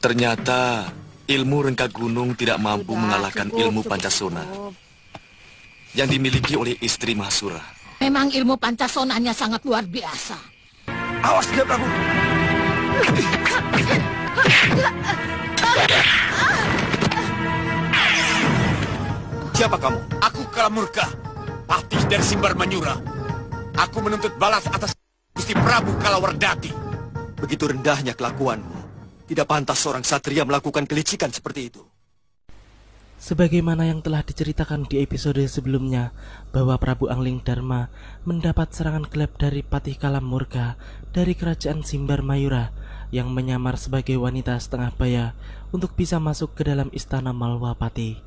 Ternyata ilmu rengka gunung tidak mampu mengalahkan ilmu Pancasona yang dimiliki oleh istri Mahasura. Memang ilmu Pancasonanya sangat luar biasa. Awas dia, Prabu. Siapa kamu? Aku Kalamurka, patih dari Simbar Manyura. Aku menuntut balas atas Gusti Prabu Kalawardhati. Begitu rendahnya kelakuanmu. Tidak pantas seorang satria melakukan kelicikan seperti itu. Sebagaimana yang telah diceritakan di episode sebelumnya, bahwa Prabu Angling Dharma mendapat serangan gelap dari Patih Kalamurka dari kerajaan Simbar Mayura yang menyamar sebagai wanita setengah baya untuk bisa masuk ke dalam istana Malwapati.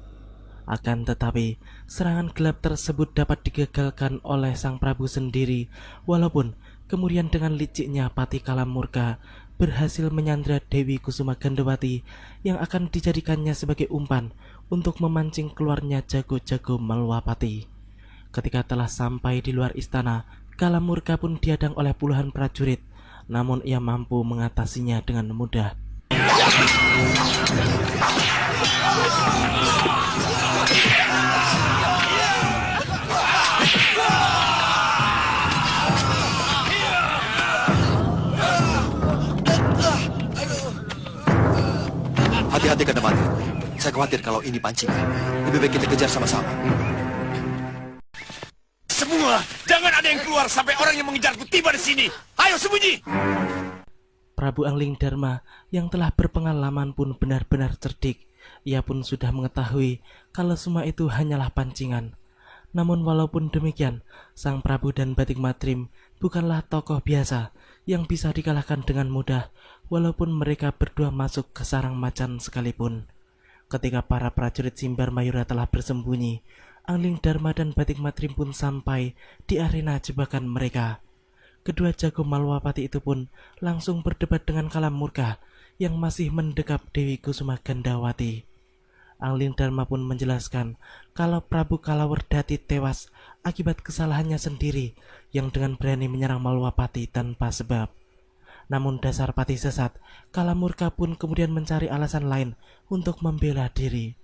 Akan tetapi, serangan gelap tersebut dapat digagalkan oleh sang Prabu sendiri, walaupun kemudian dengan liciknya Patih Kalamurka berhasil menyandra Dewi Kusuma Gandawati yang akan dijadikannya sebagai umpan untuk memancing keluarnya jago-jago Malwapati. Ketika telah sampai di luar istana, Kalamurka pun dihadang oleh puluhan prajurit, namun ia mampu mengatasinya dengan mudah. Hati-hati Gandawati. Saya khawatir kalau ini pancingan. Lebih baik kita kejar sama-sama. Semua, jangan ada yang keluar sampai orang yang mengejarku tiba di sini. Ayo sembunyi. Prabu Angling Dharma yang telah berpengalaman pun benar-benar cerdik. Ia pun sudah mengetahui kalau semua itu hanyalah pancingan. Namun walaupun demikian, sang Prabu dan Batik Matrim bukanlah tokoh biasa yang bisa dikalahkan dengan mudah, walaupun mereka berdua masuk ke sarang macan sekalipun. Ketika para prajurit Simbar Mayura telah bersembunyi, Angling Dharma dan Batik Matrim pun sampai di arena jebakan mereka. Kedua jago Malwapati itu pun langsung berdebat dengan Kalamurka yang masih mendekap Dewi Kusuma Gandawati. Angling Dharma pun menjelaskan kalau Prabu Kalawardhati tewas akibat kesalahannya sendiri yang dengan berani menyerang Malwapati tanpa sebab. Namun dasar patih sesat, Kalamurka pun kemudian mencari alasan lain untuk membela diri.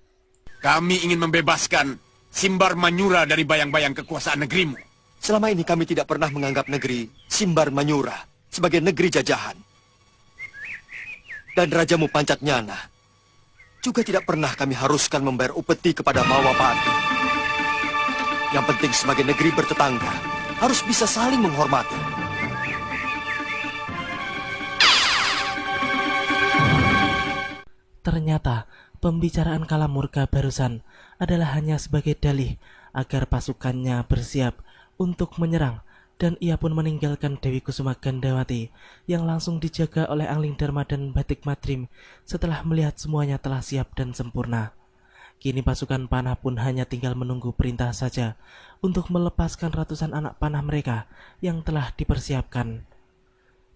Kami ingin membebaskan Simbar Manyura dari bayang-bayang kekuasaan negerimu. Selama ini kami tidak pernah menganggap negeri Simbar Manyura sebagai negeri jajahan. Dan Rajamu Pancatnyana juga tidak pernah kami haruskan membayar upeti kepada Malwapati. Yang penting sebagai negeri bertetangga harus bisa saling menghormati. Ternyata pembicaraan Kalamurka barusan adalah hanya sebagai dalih agar pasukannya bersiap untuk menyerang, dan ia pun meninggalkan Dewi Kusuma Gandawati yang langsung dijaga oleh Angling Dharma dan Batik Matrim setelah melihat semuanya telah siap dan sempurna. Kini pasukan panah pun hanya tinggal menunggu perintah saja untuk melepaskan ratusan anak panah mereka yang telah dipersiapkan.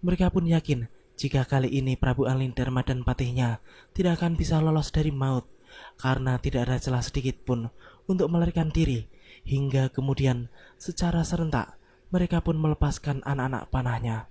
Mereka pun yakin jika kali ini Prabu Angling Dharma dan patihnya tidak akan bisa lolos dari maut, karena tidak ada celah sedikit pun untuk melarikan diri, hingga kemudian secara serentak mereka pun melepaskan anak-anak panahnya.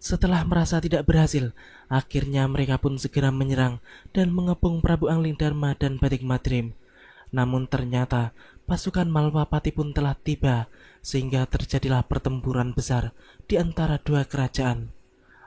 Setelah merasa tidak berhasil, akhirnya mereka pun segera menyerang dan mengepung Prabu Angling Dharma dan Batik Matrim. Namun ternyata pasukan Malwapati pun telah tiba, sehingga terjadilah pertempuran besar di antara dua kerajaan.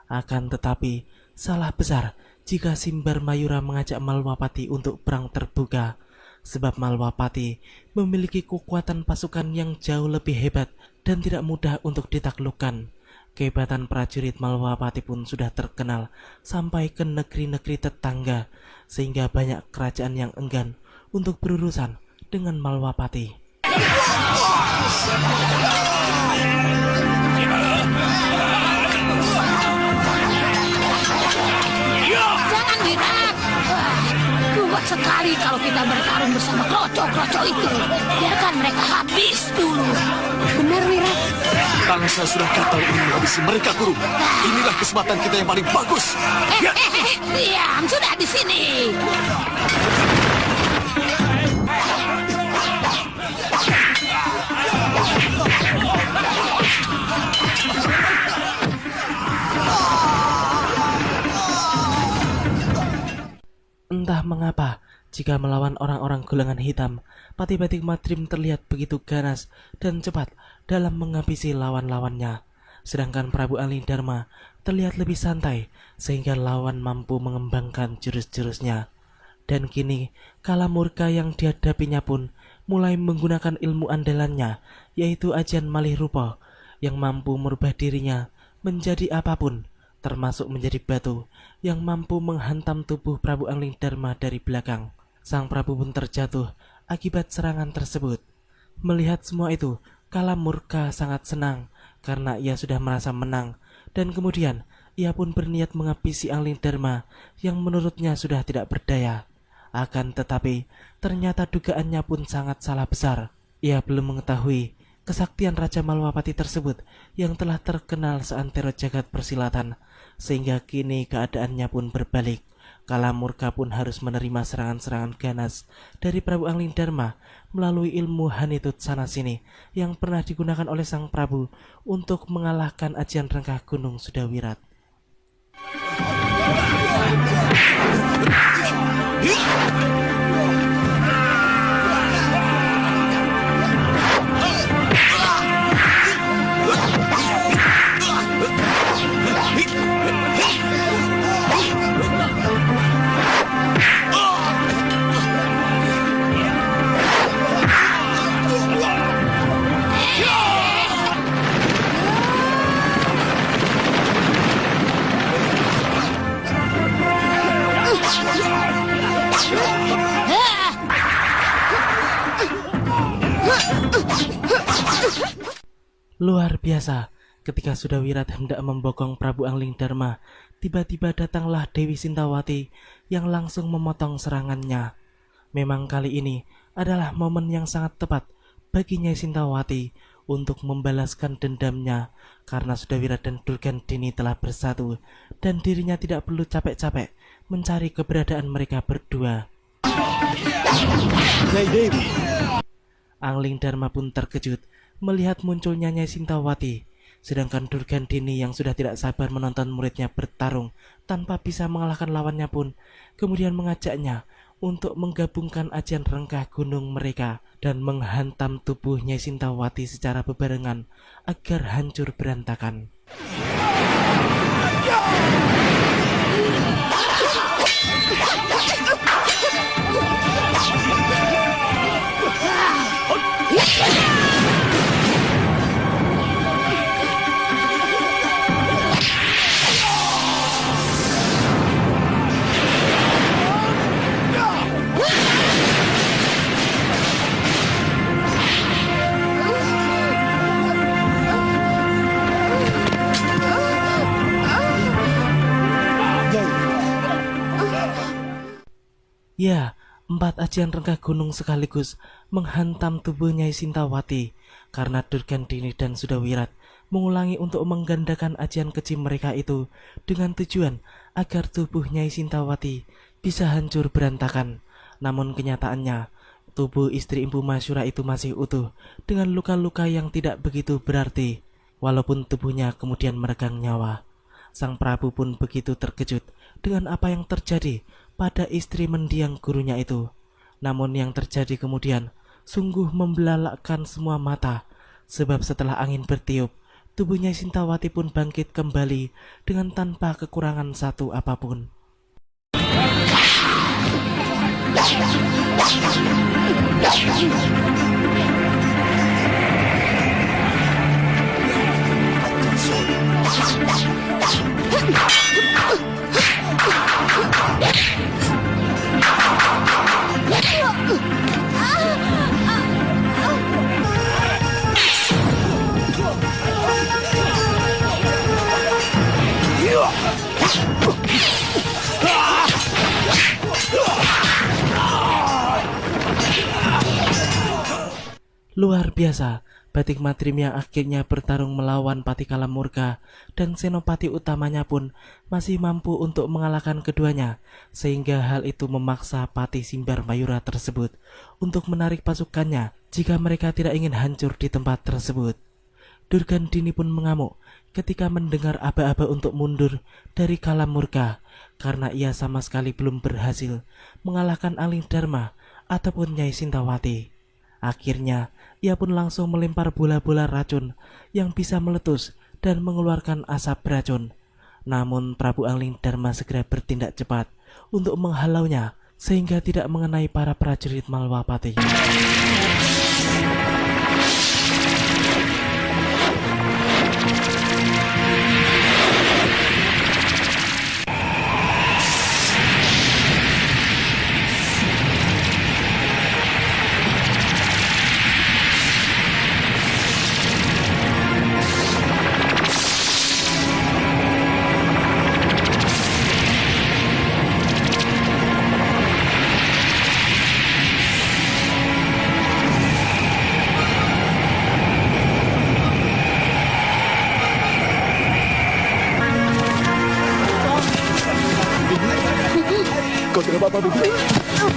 Akan tetapi, salah besar jika Simbar Mayura mengajak Malwapati untuk perang terbuka, sebab Malwapati memiliki kekuatan pasukan yang jauh lebih hebat dan tidak mudah untuk ditaklukkan. Kehebatan prajurit Malwapati pun sudah terkenal sampai ke negeri-negeri tetangga, sehingga banyak kerajaan yang enggan untuk berurusan dengan Malwapati. Jangan ditahan. kuat sekali kalau kita bertarung bersama kroco-kroco itu. Biarkan mereka habis dulu. Benar, Wira. Bangsa sudah gatal ingin menghabisi mereka, Guru. Inilah kesempatan kita yang paling bagus. Diam, sudah di sini. Entah mengapa, jika melawan orang-orang golongan hitam, Pati-Batik Madrim terlihat begitu ganas dan cepat dalam menghabisi lawan-lawannya. Sedangkan Prabu Angling Dharma terlihat lebih santai, sehingga lawan mampu mengembangkan jurus-jurusnya. Dan kini, Kala Murka yang dihadapinya pun mulai menggunakan ilmu andalannya, yaitu ajian malih rupa, yang mampu merubah dirinya menjadi apapun, termasuk menjadi batu yang mampu menghantam tubuh Prabu Angling Dharma dari belakang. Sang Prabu pun terjatuh akibat serangan tersebut. Melihat semua itu, Kala Murka sangat senang karena ia sudah merasa menang, dan kemudian ia pun berniat menghabisi Angling Dharma yang menurutnya sudah tidak berdaya. Akan tetapi, ternyata dugaannya pun sangat salah besar. Ia belum mengetahui kesaktian Raja Malwapati tersebut yang telah terkenal seantero jagat persilatan, sehingga kini keadaannya pun berbalik. Kala Murka pun harus menerima serangan-serangan ganas dari Prabu Angling Dharma melalui ilmu Hanitut sana sini yang pernah digunakan oleh sang Prabu untuk mengalahkan ajian rengkah Gunung Sudawirat. Luar biasa, ketika Sudawirat hendak membokong Prabu Angling Dharma, tiba-tiba datanglah Dewi Sintawati yang langsung memotong serangannya. Memang kali ini adalah momen yang sangat tepat bagi Nyai Sintawati untuk membalaskan dendamnya karena Sudawirat dan Durgandini telah bersatu dan dirinya tidak perlu capek-capek mencari keberadaan mereka berdua. Nyai Dewi. Angling Dharma pun terkejut melihat munculnya Nyai Sintawati, sedangkan Durgandini yang sudah tidak sabar menonton muridnya bertarung tanpa bisa mengalahkan lawannya pun kemudian mengajaknya untuk menggabungkan ajian rengkah gunung mereka dan menghantam tubuh Nyai Sintawati secara bebarengan agar hancur berantakan. Ya, 4 ajian rengkah gunung sekaligus menghantam tubuh Nyai Sintawati karena Durgandini dan Sudawirat mengulangi untuk menggandakan ajian keji mereka itu dengan tujuan agar tubuh Nyai Sintawati bisa hancur berantakan. Namun kenyataannya, tubuh istri Empu Masyura itu masih utuh dengan luka-luka yang tidak begitu berarti, walaupun tubuhnya kemudian meregang nyawa. Sang Prabu pun begitu terkejut dengan apa yang terjadi pada istri mendiang gurunya itu. Namun yang terjadi kemudian sungguh membelalakkan semua mata, sebab setelah angin bertiup, tubuhnya Sintawati pun bangkit kembali dengan tanpa kekurangan satu apapun. Luar biasa, Batik Madrim yang akhirnya bertarung melawan Pati Kalamurka dan senopati utamanya pun masih mampu untuk mengalahkan keduanya, sehingga hal itu memaksa Pati Simbar Mayura tersebut untuk menarik pasukannya jika mereka tidak ingin hancur di tempat tersebut. Durgandini pun mengamuk ketika mendengar aba-aba untuk mundur dari Kalamurka karena ia sama sekali belum berhasil mengalahkan Angling Dharma ataupun Nyai Sintawati. Akhirnya, ia pun langsung melempar bola-bola racun yang bisa meletus dan mengeluarkan asap beracun. Namun Prabu Angling Dharma segera bertindak cepat untuk menghalaunya sehingga tidak mengenai para prajurit Malwapati. Kau kenapa, Bibi?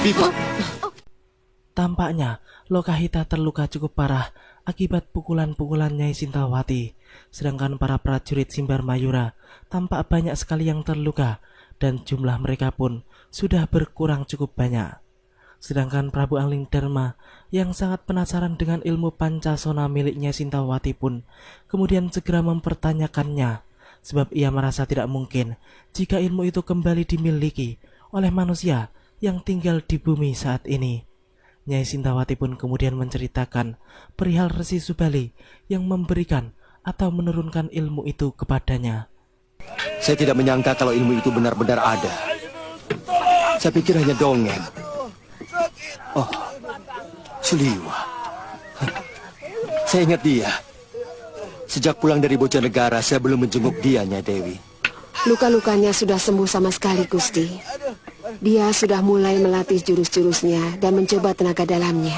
Bibi. Tampaknya Lokahita terluka cukup parah akibat pukulan-pukulan Nyai Sintawati, sedangkan para prajurit Simbar Mayura tampak banyak sekali yang terluka dan jumlah mereka pun sudah berkurang cukup banyak. Sedangkan Prabu Angling Dharma yang sangat penasaran dengan ilmu Pancasona miliknya Sintawati pun kemudian segera mempertanyakannya, sebab ia merasa tidak mungkin jika ilmu itu kembali dimiliki oleh manusia yang tinggal di bumi saat ini. Nyai Sintawati pun kemudian menceritakan perihal Resi Subali yang memberikan atau menurunkan ilmu itu kepadanya. Saya tidak menyangka kalau ilmu itu benar-benar ada. Saya pikir hanya dongeng. Oh, Suliwa. Saya ingat dia. Sejak pulang dari Bojonegara, saya belum menjenguk dia, Nyai Dewi. Luka-lukanya sudah sembuh sama sekali, Gusti. Dia sudah mulai melatih jurus-jurusnya dan mencoba tenaga dalamnya.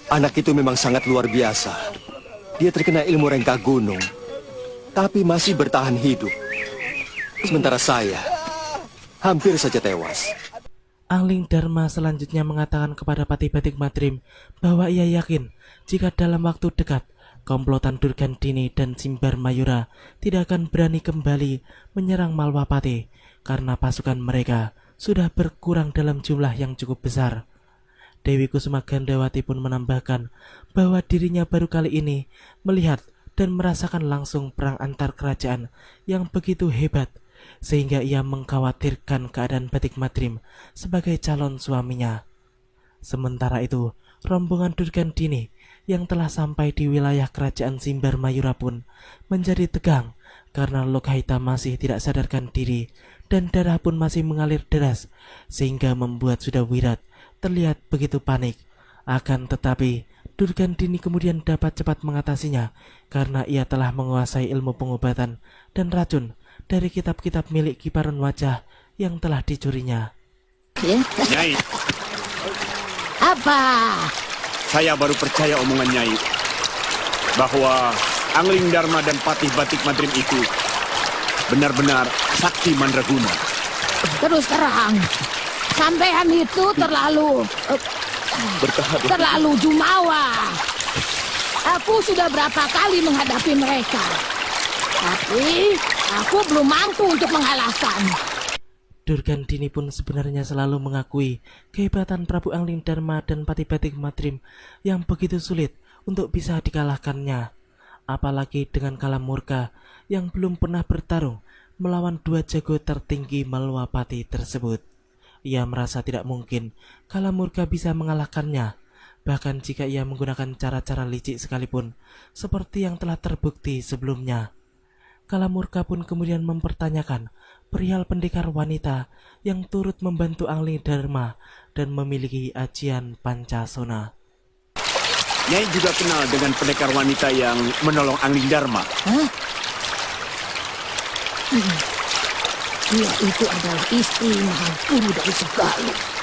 Anak itu memang sangat luar biasa. Dia terkena ilmu rengkah gunung, tapi masih bertahan hidup. Sementara saya hampir saja tewas. Angling Dharma selanjutnya mengatakan kepada Pati Batik Madrim bahwa ia yakin jika dalam waktu dekat komplotan Durgandini dan Simbar Mayura tidak akan berani kembali menyerang Malwapati karena pasukan mereka sudah berkurang dalam jumlah yang cukup besar. Dewi Kusuma Gandawati pun menambahkan bahwa dirinya baru kali ini melihat dan merasakan langsung perang antar kerajaan yang begitu hebat, sehingga ia mengkhawatirkan keadaan Batik Madrim sebagai calon suaminya. Sementara itu, rombongan Durgandini yang telah sampai di wilayah kerajaan Simbar Mayura pun menjadi tegang karena Lokahita masih tidak sadarkan diri dan darah pun masih mengalir deras, sehingga membuat Sudawirat terlihat begitu panik. Akan tetapi, Durgandini kemudian dapat cepat mengatasinya karena ia telah menguasai ilmu pengobatan dan racun dari kitab-kitab milik Kiparun Wajah yang telah dicurinya. Nyai, Apa? saya baru percaya omongan Nyai bahwa Angling Dharma dan Patih Batik Madrim itu benar-benar sakti mandraguna. Terus terang, sampean itu terlalu terlalu jumawa. Aku sudah berapa kali menghadapi mereka, tapi aku belum mampu untuk mengalahkan. Durgandini pun sebenarnya selalu mengakui kehebatan Prabu Angling Dharma dan Pati Batik Madrim yang begitu sulit untuk bisa dikalahkannya. Apalagi dengan Kalamurka yang belum pernah bertarung melawan dua jago tertinggi Malwapati tersebut. Ia merasa tidak mungkin Kalamurka bisa mengalahkannya, bahkan jika ia menggunakan cara-cara licik sekalipun, seperti yang telah terbukti sebelumnya. Kalamurka pun kemudian mempertanyakan perihal pendekar wanita yang turut membantu Angling Dharma dan memiliki ajian Pancasona. Nyai juga kenal dengan pendekar wanita yang menolong Angling Dharma. Hah? Dia itu adalah istri Mahapuru dari Segalu.